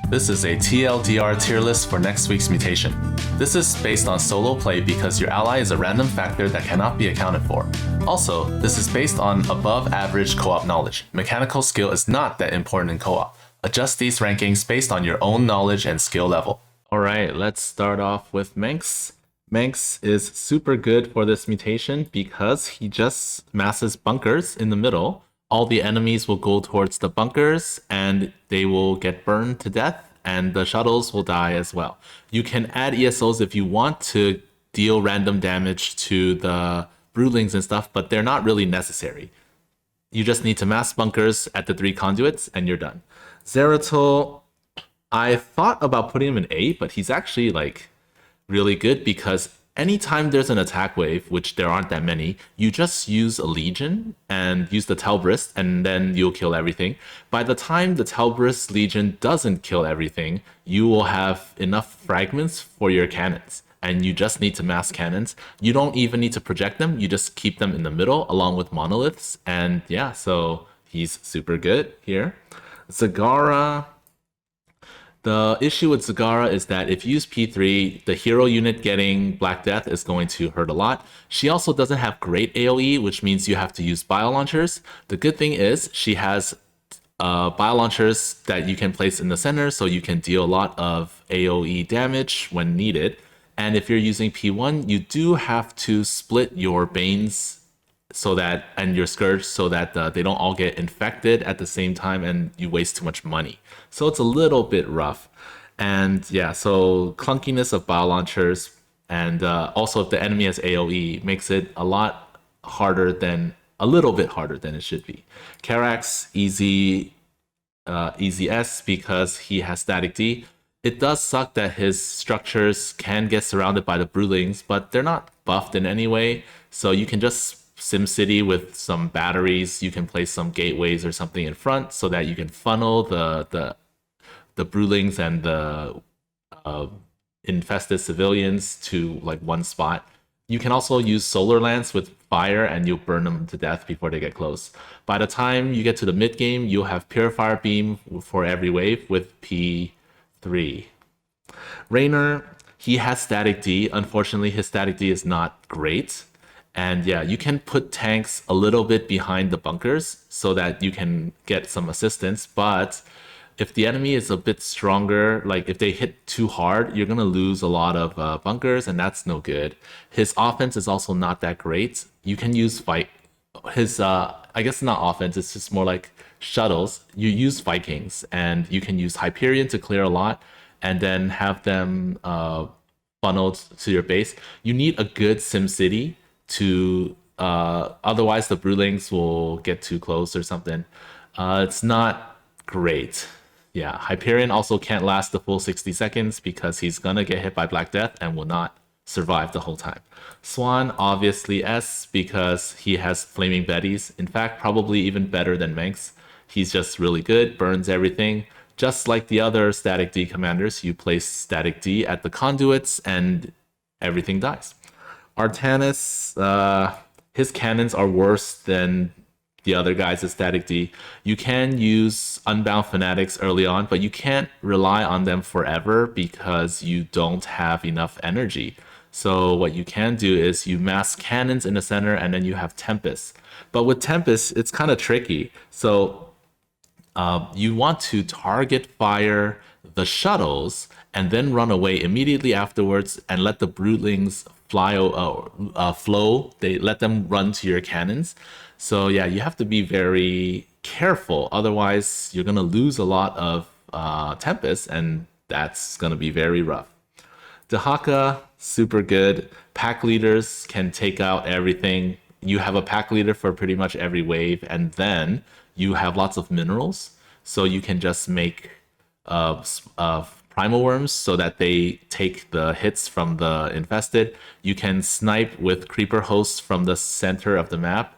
This is a TLDR tier list for next week's Mutation. This is based on solo play because your ally is a random factor that cannot be accounted for. Also, this is based on above average co-op knowledge. Mechanical skill is not that important in co-op. Adjust these rankings based on your own knowledge and skill level. Alright, let's start off with Manx. Manx is super good for this mutation because he just masses bunkers in the middle. All the enemies will go towards the bunkers and they will get burned to death and the shuttles will die as well. You can add ESOs if you want to deal random damage to the broodlings and stuff, but they're not really necessary. You just need to mass bunkers at the 3 conduits and you're done. Zeratul, I thought about putting him in A, but he's actually like really good because anytime there's an attack wave, which there aren't that many, you just use a Legion and use the Telbrist, and then you'll kill everything. By the time the Telbrist Legion doesn't kill everything, you will have enough fragments for your cannons, and you just need to mass cannons. You don't even need to project them, you just keep them in the middle along with monoliths, and yeah, so he's super good here. Zagara. The issue with Zagara is that if you use P3, the hero unit getting Black Death is going to hurt a lot. She also doesn't have great AoE, which means you have to use bio launchers. The good thing is she has bio launchers that you can place in the center, so you can deal a lot of AoE damage when needed. And if you're using P1, you do have to split your Banes so that, and your Scourge, so that they don't all get infected at the same time and you waste too much money. So it's a little bit rough. And yeah, so clunkiness of bio launchers and also if the enemy has AoE makes it a little bit harder than it should be. Karax, easy S because he has static D. It does suck that his structures can get surrounded by the broodlings, but they're not buffed in any way. So you can just SimCity with some batteries, you can place some gateways or something in front so that you can funnel the broodlings and the infested civilians to like one spot. You can also use Solar Lance with fire and you'll burn them to death before they get close. By the time you get to the mid game, you'll have Purifier Beam for every wave with P3. Raynor, he has static D. Unfortunately, his static D is not great. And yeah, you can put tanks a little bit behind the bunkers so that you can get some assistance. But if the enemy is a bit stronger, like if they hit too hard, you're going to lose a lot of bunkers, and that's no good. His offense is also not that great. You can use I guess not offense, it's just more like shuttles. You use Vikings, and you can use Hyperion to clear a lot, and then have them funneled to your base. You need a good SimCity to otherwise the broodlings will get too close or something. It's not great. Yeah, Hyperion also can't last the full 60 seconds because he's gonna get hit by Black Death and will not survive the whole time. Swan, obviously S because he has Flaming Betties. In fact, probably even better than Manx. He's just really good, burns everything. Just like the other Static D commanders, you place Static D at the conduits and everything dies. Artanis, his cannons are worse than the other guys at Static D. You can use Unbound Fanatics early on, but you can't rely on them forever because you don't have enough energy. So what you can do is you mass cannons in the center and then you have Tempest. But with Tempest, it's kind of tricky. So you want to target fire the shuttles and then run away immediately afterwards and let the broodlings flow. They let them run to your cannons. So yeah, you have to be very careful. Otherwise, you're gonna lose a lot of Tempest, and that's gonna be very rough. Dahaka, super good. Pack leaders can take out everything. You have a pack leader for pretty much every wave, and then you have lots of minerals, so you can just make primal worms so that they take the hits from the infested. You can snipe with creeper hosts from the center of the map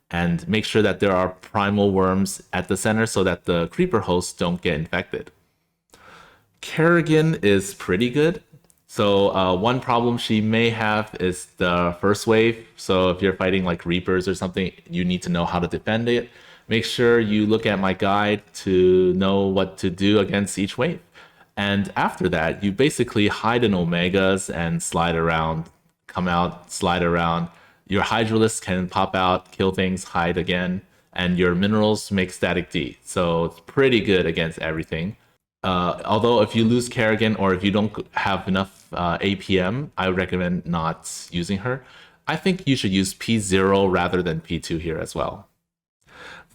and make sure that there are primal worms at the center so that the creeper hosts don't get infected. Kerrigan is pretty good. So one problem she may have is the first wave. So if you're fighting like Reapers or something, you need to know how to defend it. make sure you look at my guide to know what to do against each wave. And after that, you basically hide in Omegas and slide around, come out, slide around. Your Hydralisk can pop out, kill things, hide again, and your minerals make static D. So it's pretty good against everything. Although if you lose Kerrigan or if you don't have enough APM, I would recommend not using her. I think you should use P0 rather than P2 here as well.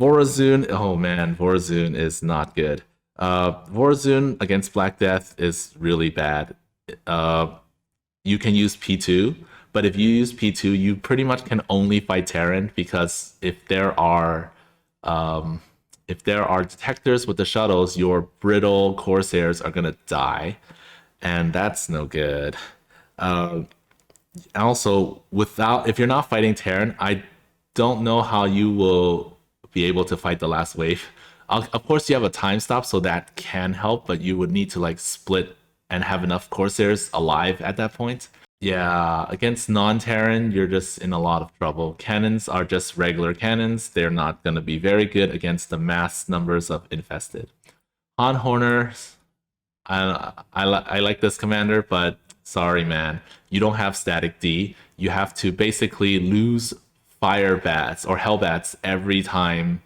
Vorazun, oh man, Vorazun is not good. Vorazun against Black Death is really bad. You can use P2, but if you use P2, you pretty much can only fight Terran because if there are detectors with the shuttles, your brittle Corsairs are gonna die, and that's no good. Also, if you're not fighting Terran, I don't know how you will be able to fight the last wave. Of course, you have a time stop, so that can help, but you would need to like split and have enough Corsairs alive at that point. Yeah, against non-Terran, you're just in a lot of trouble. Cannons are just regular cannons. They're not going to be very good against the mass numbers of infested. Han Horner, I like this commander, but sorry, man. You don't have static D. You have to basically lose fire bats or hell bats every time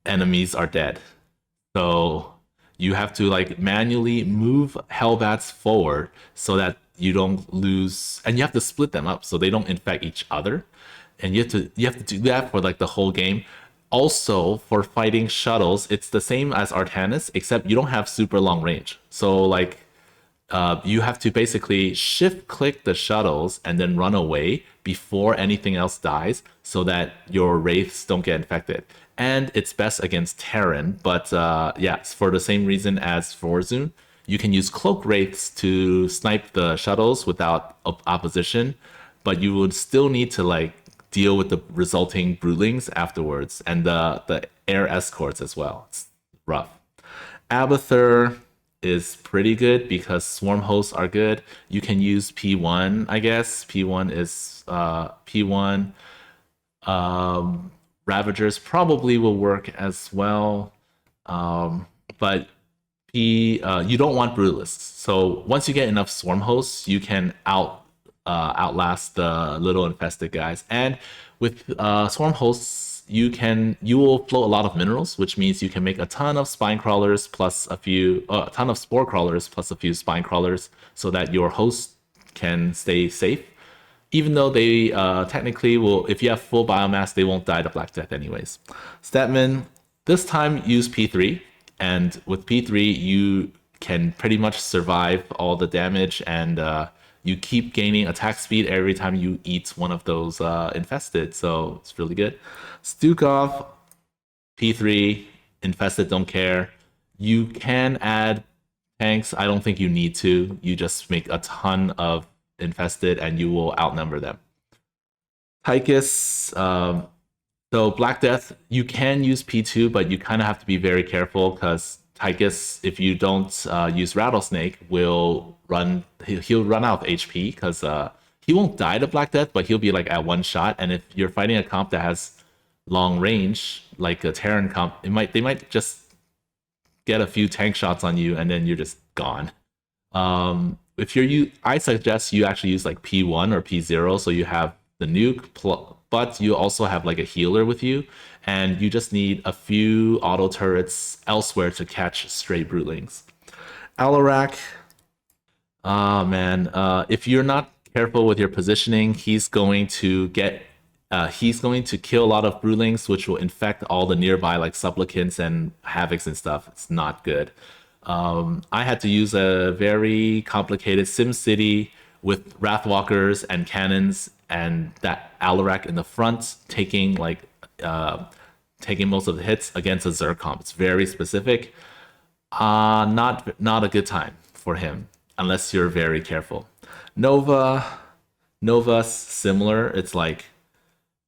enemies are dead. So you have to like manually move hellbats forward so that you don't lose, and you have to split them up so they don't infect each other, and you have to do that for like the whole game. Also, for fighting shuttles, it's the same as Artanis, except you don't have super long range. So like you have to basically shift click the shuttles and then run away before anything else dies so that your wraiths don't get infected. And it's best against Terran, but yeah, for the same reason as Vorazun, you can use cloak wraiths to snipe the shuttles without opposition, but you would still need to like deal with the resulting broodlings afterwards and the air escorts as well. It's rough. Abathur is pretty good because swarm hosts are good. You can use P1, I guess. P1 is P1. Ravagers probably will work as well. But you don't want brutalists. So once you get enough swarm hosts, you can outlast the little infested guys. And with swarm hosts, you will float a lot of minerals, which means you can make a ton of spine crawlers plus a ton of spore crawlers plus a few spine crawlers, so that your host can stay safe. Even though they technically will, if you have full biomass, they won't die to Black Death anyways. Statman, this time use P3, and with P3 you can pretty much survive all the damage, and you keep gaining attack speed every time you eat one of those infested, so it's really good. Stukov, P3, infested, don't care. You can add tanks. I don't think you need to. You just make a ton of infested and you will outnumber them. Tychus, so Black Death, you can use P2, but you kind of have to be very careful because Tychus, if you don't use Rattlesnake, he'll run out of HP because he won't die to Black Death, but he'll be like at one shot. And if you're fighting a comp that has long range, like a Terran comp, they might just get a few tank shots on you and then you're just gone. I suggest you actually use like P1 or P0 so you have the nuke, but you also have like a healer with you, and you just need a few auto turrets elsewhere to catch stray broodlings. Alarak, man, if you're not careful with your positioning, he's going to kill a lot of broodlings, which will infect all the nearby like supplicants and havocs and stuff. It's not good. I had to use a very complicated sim city with Wrathwalkers and cannons, and that Alarak in the front taking most of the hits against a Zerg comp. It's very specific. Not a good time for him unless you're very careful. Nova's similar. It's like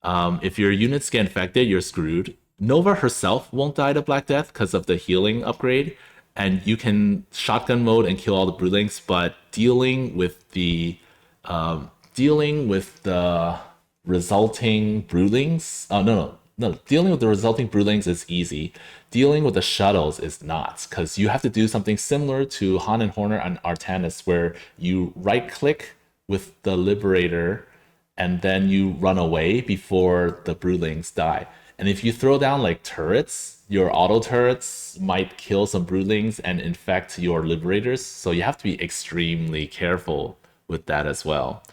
if your units get infected, you're screwed. Nova herself won't die to Black Death because of the healing upgrade, and you can shotgun mode and kill all the broodlings, but dealing with the resulting broodlings, No, dealing with the resulting broodlings is easy. Dealing with the shuttles is not, because you have to do something similar to Han and Horner and Artanis, where you right click with the Liberator and then you run away before the broodlings die. And if you throw down like turrets, your auto turrets might kill some broodlings and infect your liberators. So you have to be extremely careful with that as well.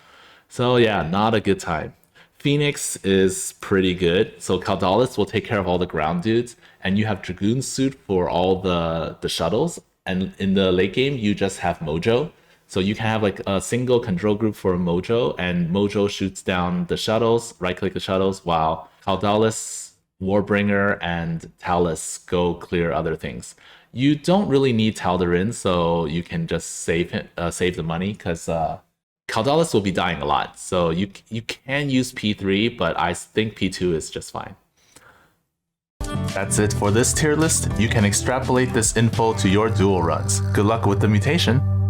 So yeah, not a good time. Phoenix is pretty good. So Caldalis will take care of all the ground dudes, and you have Dragoon suit for all the shuttles. And in the late game, you just have Mojo. So you can have like a single control group for Mojo, and Mojo shoots down the shuttles, right click the shuttles, while Caldalis, Warbringer, and Talus go clear other things. You don't really need Tal'Darin, so you can just save the money because Caldalis will be dying a lot, so you can use P3, but I think P2 is just fine. That's it for this tier list. You can extrapolate this info to your duel runs. Good luck with the mutation!